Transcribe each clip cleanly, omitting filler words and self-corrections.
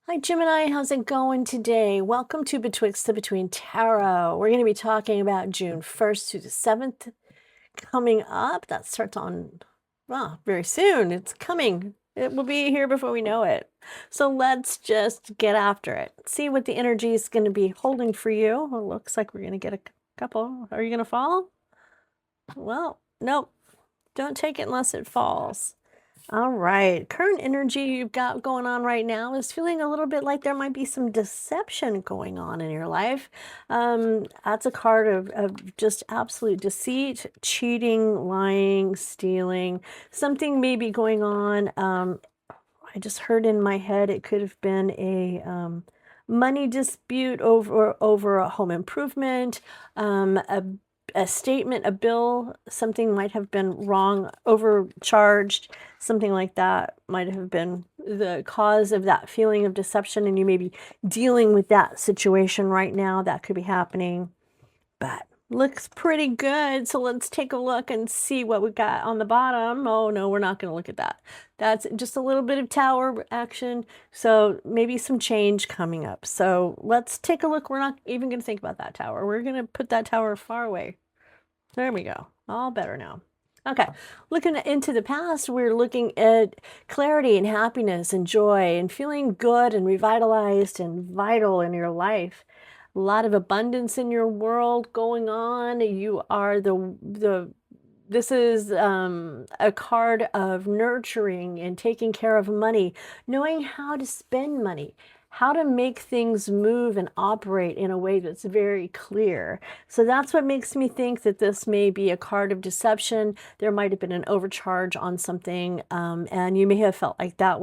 Hi Gemini, how's it going today? Welcome to Betwixt the Between Tarot. We're going to be talking about June 1st to the 7th coming up. That starts on, well, very soon. It's coming. It will be here before we know it. So let's just get after it. See what the energy is going to be holding for you. It looks like we're going to get a couple. Are you going to fall? Well, nope. Don't take it unless it falls. All right. Current energy you've got going on right now is feeling a little bit like there might be some deception going on in your life. That's a card of just absolute deceit, cheating, lying, stealing. Something may be going on. I just heard in my head it could have been a money dispute over a home improvement, a statement, a bill, something might have been wrong, overcharged, something like that might have been the cause of that feeling of deception, and you may be dealing with that situation right now. That could be happening, but looks pretty good. So let's take a look and see what we got on the bottom. Oh no, we're not going to look at that. That's just a little bit of tower action. So maybe some change coming up. So let's take a look. We're not even going to think about that tower. We're going to put that tower far away. There we go. All better now. Okay, looking into the past, we're looking at clarity and happiness and joy and feeling good and revitalized and vital in your life. A lot of abundance in your world going on. You are this is a card of nurturing and taking care of money, knowing how to spend money, how to make things move and operate in a way that's very clear. So that's what makes me think that this may be a card of deception. There might have been an overcharge on something, and you may have felt like that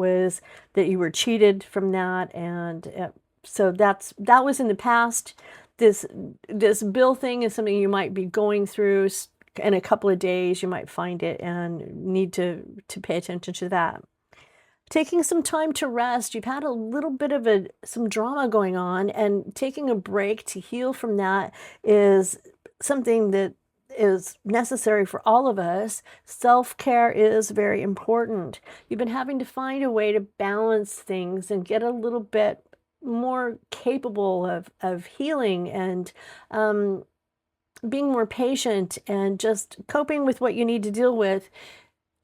you were cheated from that, and so that was in the past. This bill thing is something you might be going through. In a couple of days, you might find it and need to pay attention to that. Taking some time to rest. You've had a little bit of some drama going on, and taking a break to heal from that is something that is necessary for all of us. Self-care is very important. You've been having to find a way to balance things and get a little bit more capable of healing and being more patient and just coping with what you need to deal with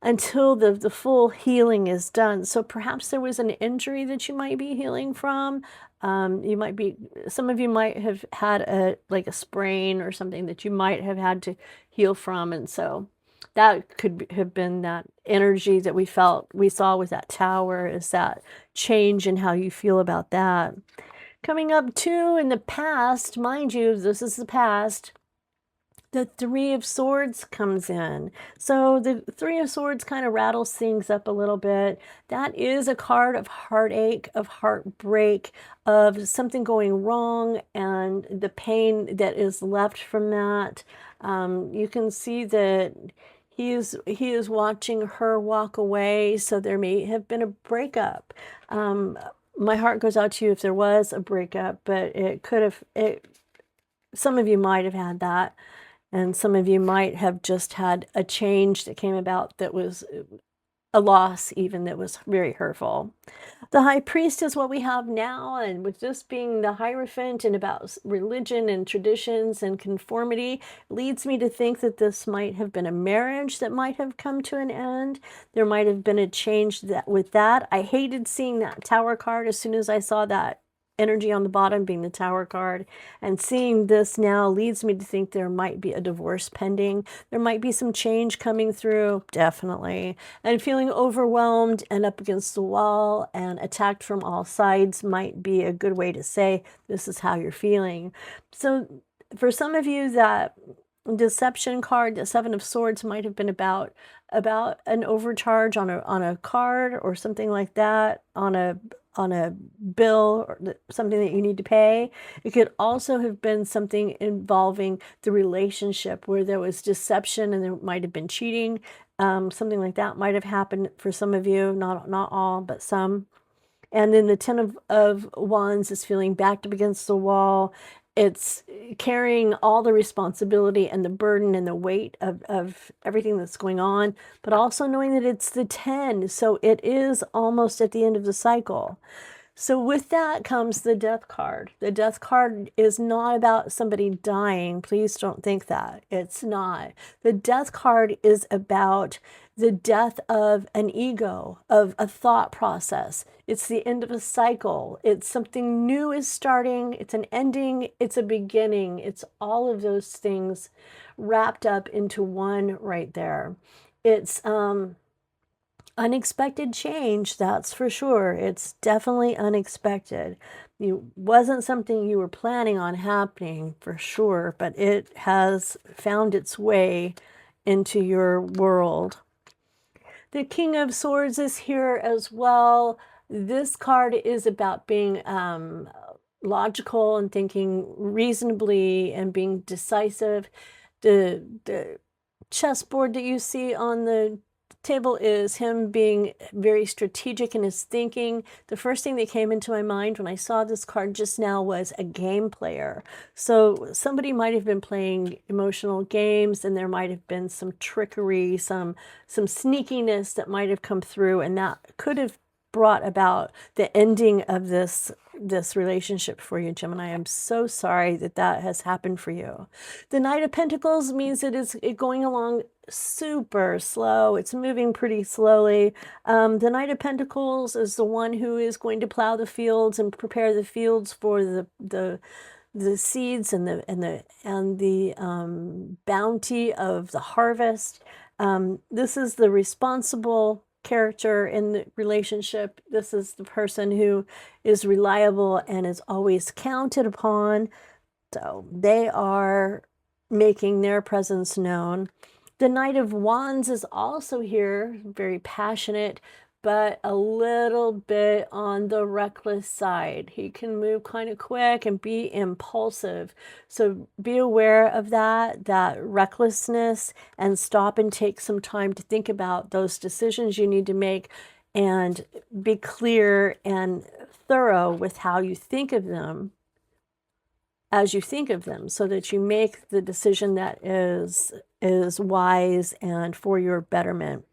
until the full healing is done. So perhaps there was an injury that you might be healing from. Some of you might have had like a sprain or something that you might have had to heal from. And so that could have been that energy that we saw with that tower, is that change in how you feel about that. Coming up too in the past, mind you, this is the past. The Three of Swords comes in. So the Three of Swords kind of rattles things up a little bit. That is a card of heartache, of heartbreak, of something going wrong and the pain that is left from that. You can see that he is watching her walk away, so there may have been a breakup. My heart goes out to you if there was a breakup, but some of you might have had that. And some of you might have just had a change that came about that was a loss, even, that was very hurtful. The High Priest is what we have now, and with this being the Hierophant and about religion and traditions and conformity, leads me to think that this might have been a marriage that might have come to an end. There might have been a change with that. I hated seeing that Tower card as soon as I saw that energy on the bottom being the Tower card, and seeing this now leads me to think there might be a divorce pending. There might be some change coming through, definitely. And feeling overwhelmed and up against the wall and attacked from all sides might be a good way to say this is how you're feeling. So for some of you, that deception card, the Seven of Swords, might have been about an overcharge on a card or something like that, on a bill or something that you need to pay. It could also have been something involving the relationship where there was deception and there might have been cheating. Something like that might have happened for some of you, not all, but some. And then the Ten of Wands is feeling backed up against the wall. It's carrying all the responsibility and the burden and the weight of everything that's going on, but also knowing that it's the 10, so it is almost at the end of the cycle. So with that comes the death card. The death card is not about somebody dying. Please don't think that. It's not. The death card is about the death of an ego, of a thought process. It's the end of a cycle. It's something new is starting. It's an ending. It's a beginning. It's all of those things wrapped up into one right there. It's unexpected change, that's for sure. It's definitely unexpected. It wasn't something you were planning on happening for sure, but it has found its way into your world. The King of Swords is here as well. This card is about being logical and thinking reasonably and being decisive. The chessboard that you see on the table is him being very strategic in his thinking. The first thing that came into my mind when I saw this card just now was a game player. So somebody might have been playing emotional games, and there might have been some trickery, some sneakiness that might have come through, and that could have brought about the ending of this relationship for you, Gemini. I'm so sorry that that has happened for you. The Knight of Pentacles means it is going along super slow. It's moving pretty slowly. The Knight of Pentacles is the one who is going to plow the fields and prepare the fields for the seeds and the bounty of the harvest. This is the responsible character in the relationship. This is the person who is reliable and is always counted upon. So they are making their presence known. The Knight of Wands is also here, very passionate, but a little bit on the reckless side. He can move kind of quick and be impulsive. So be aware of that recklessness, and stop and take some time to think about those decisions you need to make, and be clear and thorough with how you think of them as you think of them, so that you make the decision that is wise and for your betterment.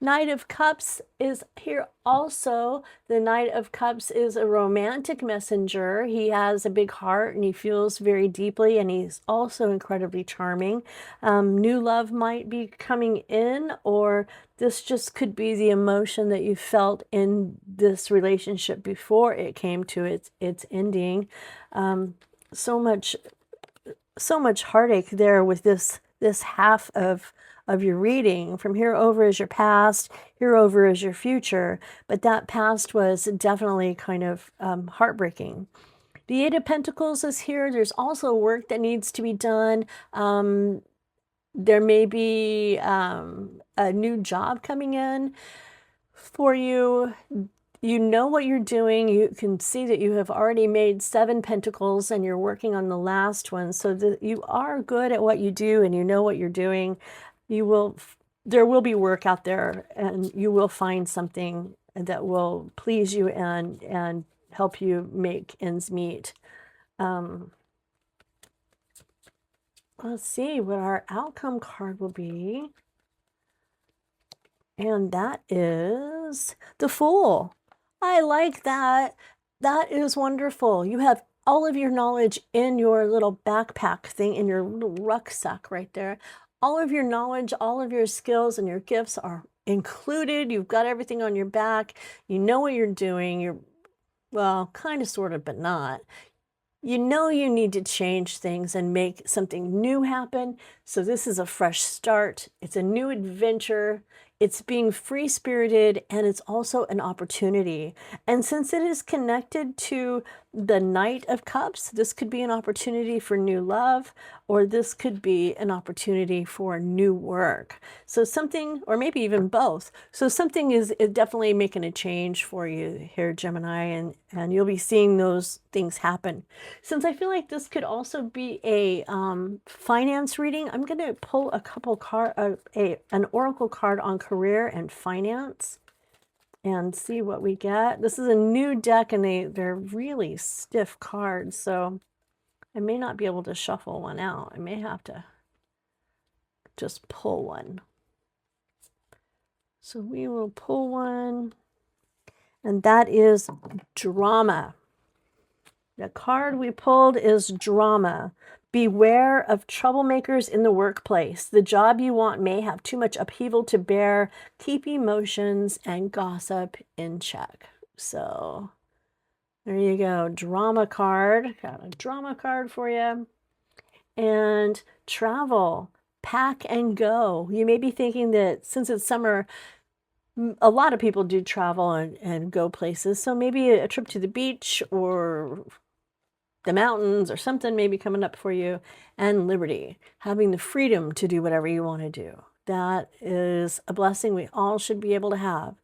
Knight of Cups is here also. The Knight of Cups is a romantic messenger. He has a big heart and he feels very deeply, and he's also incredibly charming. New love might be coming in, or this just could be the emotion that you felt in this relationship before it came to its ending. So much heartache there with this half of your reading. From here over is your past, here over is your future, but that past was definitely kind of heartbreaking. The Eight of Pentacles is here. There's also work that needs to be done. There may be a new job coming in for you. You know what you're doing. You can see that you have already made 7 pentacles and you're working on the last one, so that you are good at what you do and you know what you're doing. There will be work out there, and you will find something that will please you and help you make ends meet. Let's see what our outcome card will be. And that is the Fool. I like that. That is wonderful. You have all of your knowledge in your little backpack thing, in your little rucksack right there. All of your knowledge, all of your skills and your gifts are included. You've got everything on your back. You know what you're doing. You're, well, kind of, sort of, but not. You know you need to change things and make something new happen. So this is a fresh start. It's a new adventure. It's being free-spirited, and it's also an opportunity. And since it is connected to the Knight of Cups, this could be an opportunity for new love, or this could be an opportunity for new work. So something, or maybe even both. So something is definitely making a change for you here, Gemini, and you'll be seeing those things happen. Since I feel like this could also be a finance reading, I'm going to pull a couple an oracle card on career and finance and see what we get. This is a new deck, and they're really stiff cards, so I may not be able to shuffle one out. I may have to just pull one. So we will pull one. and that is drama. The card we pulled is drama. Beware of troublemakers in the workplace. The job you want may have too much upheaval to bear. Keep emotions and gossip in check. So there you go. Drama card. Got a drama card for you. And travel. Pack and go. You may be thinking that since it's summer, a lot of people do travel and go places. So maybe a trip to the beach or the mountains or something may be coming up for you. And liberty, having the freedom to do whatever you want to do. That is a blessing we all should be able to have.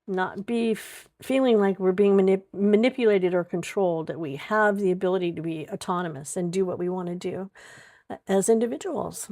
Not be feeling like we're being manipulated or controlled, that we have the ability to be autonomous and do what we want to do as individuals.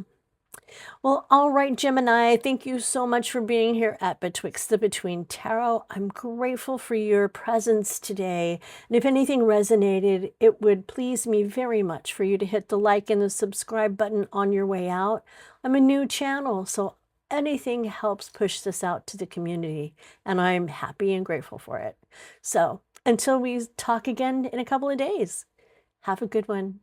Well, all right, Gemini, thank you so much for being here at Betwixt the Between Tarot. I'm grateful for your presence today. And if anything resonated, it would please me very much for you to hit the like and the subscribe button on your way out. I'm a new channel, so anything helps push this out to the community, and I'm happy and grateful for it. So until we talk again in a couple of days, have a good one.